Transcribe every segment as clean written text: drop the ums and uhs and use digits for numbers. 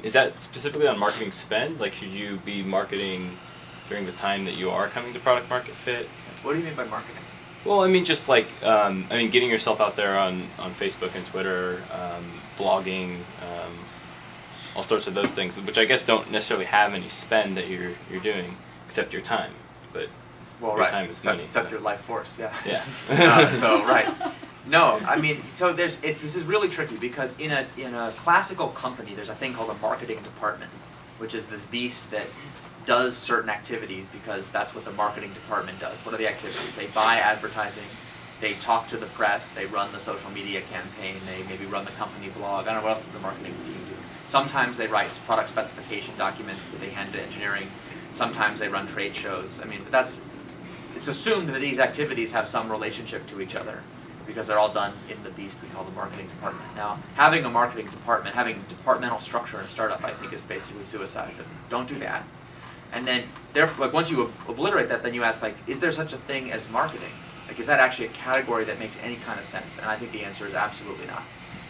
Is that specifically on marketing spend? Like, should you be marketing during the time that you are coming to product market fit? What do you mean by marketing? Well, I mean, just like, getting yourself out there on Facebook and Twitter, blogging, all sorts of those things, which I guess don't necessarily have any spend that you're doing, except your time. But Well, your right. time is money. Except so. your life force, yeah. Yeah. So right. No, I mean, so this is really tricky because in a classical company, there's a thing called a marketing department, which is this beast that does certain activities because that's what the marketing department does. What are the activities? They buy advertising, they talk to the press, they run the social media campaign, they maybe run the company blog. I don't know what else does the marketing team do. Sometimes they write product specification documents that they hand to engineering. Sometimes they run trade shows. I mean, it's assumed that these activities have some relationship to each other because they're all done in the beast we call the marketing department. Now, having a marketing department, having departmental structure in a startup, I think is basically suicide. So don't do that. And then, therefore, like once you obliterate that, then you ask, like, is there such a thing as marketing? Like, is that actually a category that makes any kind of sense? And I think the answer is absolutely not.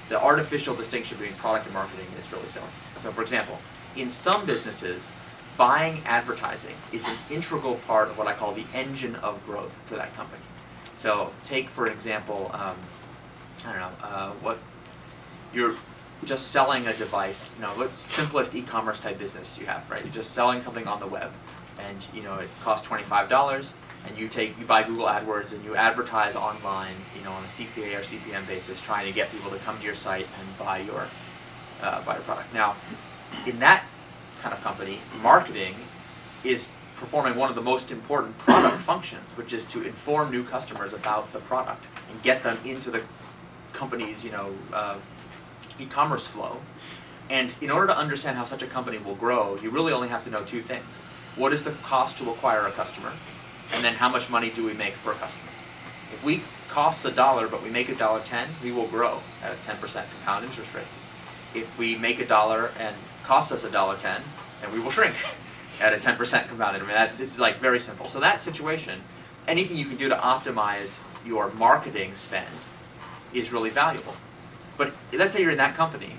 The artificial distinction between product and marketing is really silly. So, for example, in some businesses, buying advertising is an integral part of what I call the engine of growth for that company. So, take for example, what you're just selling a device. What's the simplest e-commerce type business you have, right? You're just selling something on the web, and it costs $25, and you buy Google AdWords and you advertise online, on a CPA or CPM basis, trying to get people to come to your site and buy your product. Now, in that kind of company, marketing is performing one of the most important product functions, which is to inform new customers about the product and get them into the company's, e-commerce flow. And in order to understand how such a company will grow, you really only have to know two things. What is the cost to acquire a customer? And then how much money do we make per customer? If we cost $1 but we make $1.10, we will grow at a 10% compound interest rate. If we make $1 and costs us $1.10, then we will shrink at a 10% compounded. I mean, it's like very simple. So that situation, anything you can do to optimize your marketing spend is really valuable. But let's say you're in that company.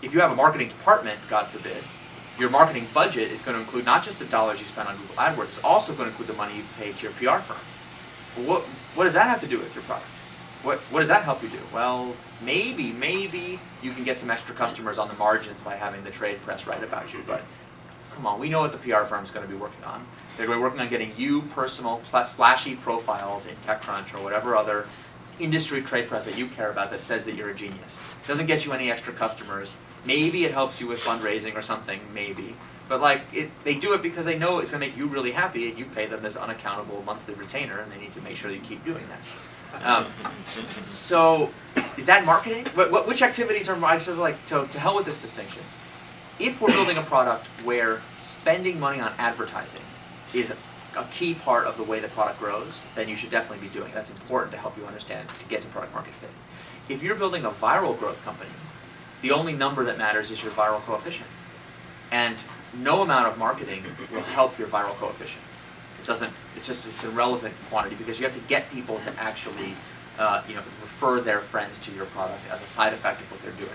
If you have a marketing department, God forbid, your marketing budget is going to include not just the dollars you spend on Google AdWords, it's also going to include the money you pay to your PR firm. Well, what does that have to do with your product? What does that help you do? Well, maybe you can get some extra customers on the margins by having the trade press write about you, but come on, we know what the PR firm's going to be working on. They're going to be working on getting you personal, plus splashy profiles in TechCrunch or whatever other industry trade press that you care about that says that you're a genius. It doesn't get you any extra customers. Maybe it helps you with fundraising or something, maybe. But they do it because they know it's going to make you really happy, and you pay them this unaccountable monthly retainer, and they need to make sure that you keep doing that. So, is that marketing? Which activities are marketing? To hell with this distinction. If we're building a product where spending money on advertising is a key part of the way the product grows, then you should definitely be doing it. That's important to help you understand, to get to product market fit. If you're building a viral growth company, the only number that matters is your viral coefficient. And no amount of marketing will help your viral coefficient. It's an irrelevant quantity because you have to get people to actually refer their friends to your product as a side effect of what they're doing.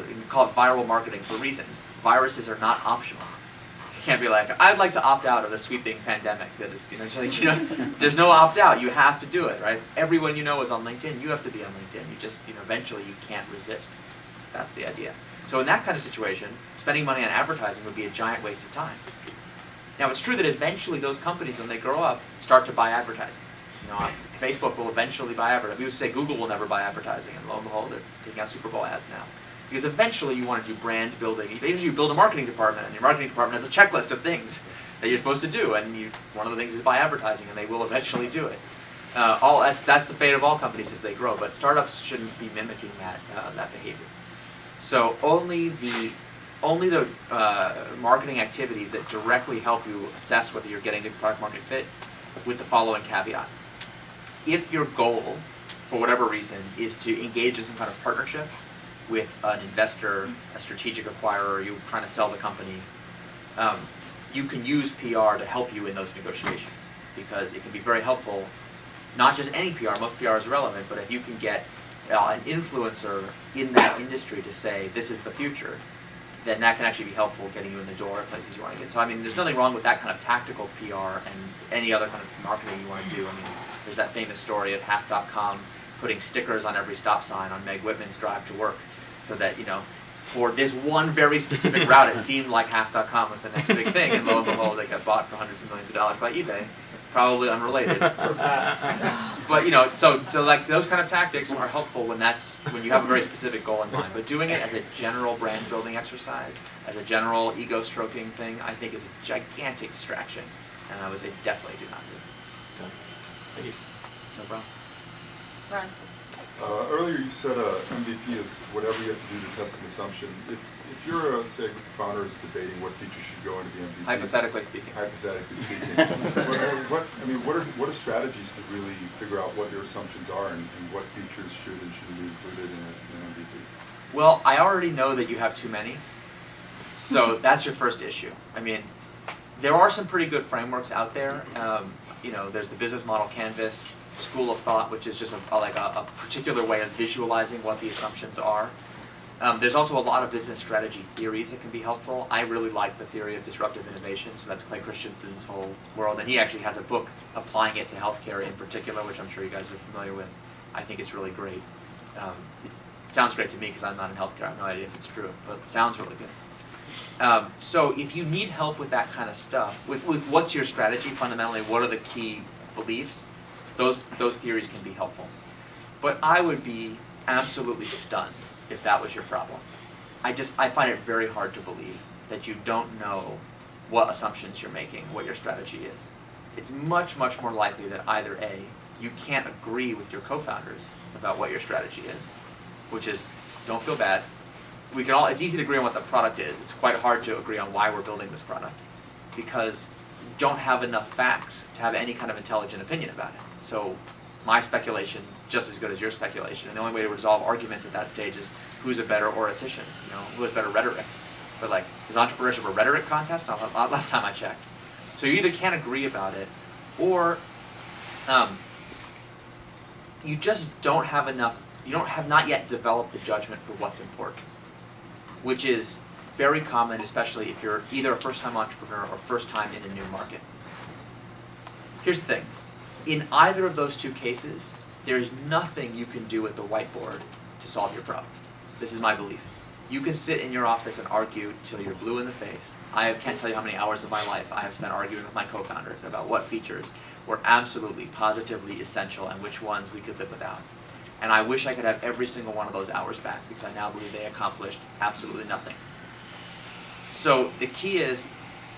You call it viral marketing for a reason. Viruses are not optional. You can't be like, I'd like to opt out of the sweeping pandemic that is, there's no opt out. You have to do it, right? Everyone you know is on LinkedIn. You have to be on LinkedIn. You just, eventually you can't resist. That's the idea. So in that kind of situation, spending money on advertising would be a giant waste of time. Now it's true that eventually those companies, when they grow up, start to buy advertising. Facebook will eventually buy advertising. We used to say Google will never buy advertising, and lo and behold, they're taking out Super Bowl ads now. Because eventually you want to do brand building. Even you build a marketing department, and your marketing department has a checklist of things that you're supposed to do, and one of the things is buy advertising, and they will eventually do it. That's the fate of all companies as they grow, but startups shouldn't be mimicking that behavior. So only the marketing activities that directly help you assess whether you're getting to product market fit, with the following caveat. If your goal, for whatever reason, is to engage in some kind of partnership with an investor, a strategic acquirer, you're trying to sell the company, you can use PR to help you in those negotiations because it can be very helpful. Not just any PR, most PR is irrelevant, but if you can get an influencer in that industry to say this is the future, then that can actually be helpful getting you in the door at places you want to get. So I mean, there's nothing wrong with that kind of tactical PR and any other kind of marketing you want to do. I mean, there's that famous story of Half.com putting stickers on every stop sign on Meg Whitman's drive to work, so that, you know, for this one very specific route, it seemed like Half.com was the next big thing, and lo and behold, they got bought for hundreds of millions of dollars by eBay. Probably unrelated. But you know, so like those kind of tactics are helpful when you have a very specific goal in mind. But doing it as a general brand building exercise, as a general ego stroking thing, I think is a gigantic distraction, and I would say definitely do not do. Thank you. No problem. Ries. Earlier you said MVP is whatever you have to do to test an assumption. If you're, say, a founder is debating what features should go into the MVP. Hypothetically speaking. Hypothetically speaking. what are strategies to really figure out what your assumptions are and what features should and shouldn't be included in an MVP? Well, I already know that you have too many, so that's your first issue. I mean, there are some pretty good frameworks out there. You know, there's the business model canvas, school of thought, which is just a particular way of visualizing what the assumptions are. There's also a lot of business strategy theories that can be helpful. I really like the theory of disruptive innovation, so that's Clay Christensen's whole world, and he actually has a book applying it to healthcare in particular, which I'm sure you guys are familiar with. I think it's really great. It sounds great to me because I'm not in healthcare. I have no idea if it's true, but it sounds really good. So if you need help with that kind of stuff, with what's your strategy fundamentally, what are the key beliefs, those theories can be helpful. But I would be absolutely stunned if that was your problem. I find it very hard to believe that you don't know what assumptions you're making, what your strategy is. It's much, much more likely that either A, you can't agree with your co-founders about what your strategy is, which is, don't feel bad. It's easy to agree on what the product is. It's quite hard to agree on why we're building this product, because you don't have enough facts to have any kind of intelligent opinion about it. So my speculation, just as good as your speculation, and the only way to resolve arguments at that stage is who's a better oratician, you know, who has better rhetoric. But like, is entrepreneurship a rhetoric contest? Last time I checked. So you either can't agree about it, or you just don't have enough, have not yet developed the judgment for what's important, which is very common, especially if you're either a first-time entrepreneur or first time in a new market. Here's the thing. In either of those two cases, there's nothing you can do at the whiteboard to solve your problem. This is my belief. You can sit in your office and argue till you're blue in the face. I can't tell you how many hours of my life I have spent arguing with my co-founders about what features were absolutely, positively essential and which ones we could live without. And I wish I could have every single one of those hours back, because I now believe they accomplished absolutely nothing. So the key is,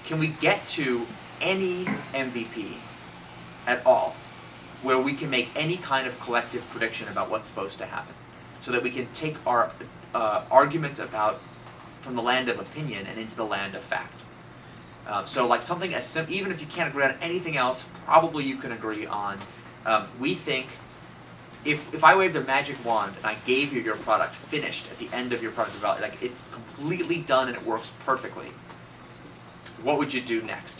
can we get to any MVP at all where we can make any kind of collective prediction about what's supposed to happen, so that we can take our arguments about from the land of opinion and into the land of fact. So like something as simple, even if you can't agree on anything else, probably you can agree on, we think, if I waved a magic wand and I gave you your product finished at the end of your product development, like it's completely done and it works perfectly, what would you do next?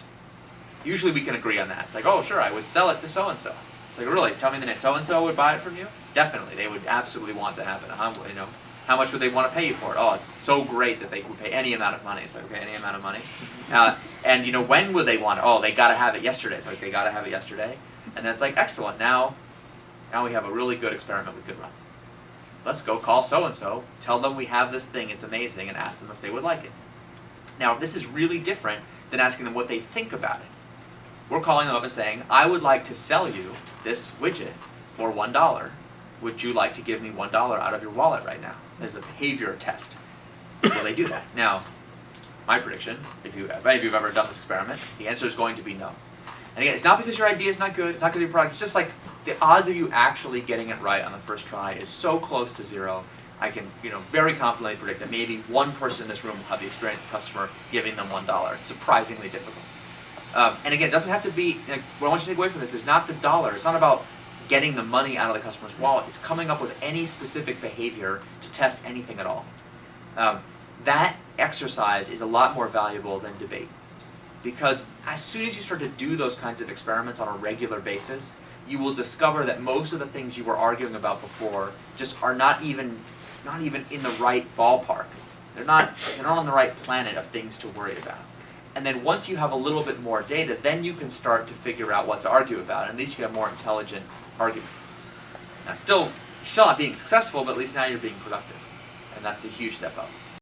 Usually we can agree on that. It's like, oh sure, I would sell it to so-and-so. It's like, really, tell me the name. So-and-so would buy it from you? Definitely, they would absolutely want to have it. How much would they want to pay you for it? Oh, it's so great that they would pay any amount of money. It's like, okay, any amount of money. And when would they want it? Oh, they got to have it yesterday. It's like, they got to have it yesterday. And then it's like, excellent, now we have a really good experiment we could run. Let's go call so-and-so, tell them we have this thing, it's amazing, and ask them if they would like it. Now, this is really different than asking them what they think about it. We're calling them up and saying, I would like to sell you this widget for $1. Would you like to give me $1 out of your wallet right now? As a behavior test. Will they do that? Now, my prediction, if any of you have ever done this experiment, the answer is going to be no. And again, it's not because your idea is not good, it's not because your product, it's just like the odds of you actually getting it right on the first try is so close to zero. I can, very confidently predict that maybe one person in this room will have the experience of a customer giving them $1. It's surprisingly difficult. And again, it doesn't have to be, what I want you to take away from this is not the dollar. It's not about getting the money out of the customer's wallet. It's coming up with any specific behavior to test anything at all. That exercise is a lot more valuable than debate. Because as soon as you start to do those kinds of experiments on a regular basis, you will discover that most of the things you were arguing about before just are not even in the right ballpark. They're not on the right planet of things to worry about. And then once you have a little bit more data, then you can start to figure out what to argue about. And at least you have more intelligent arguments. Now, you're still not being successful, but at least now you're being productive. And that's a huge step up.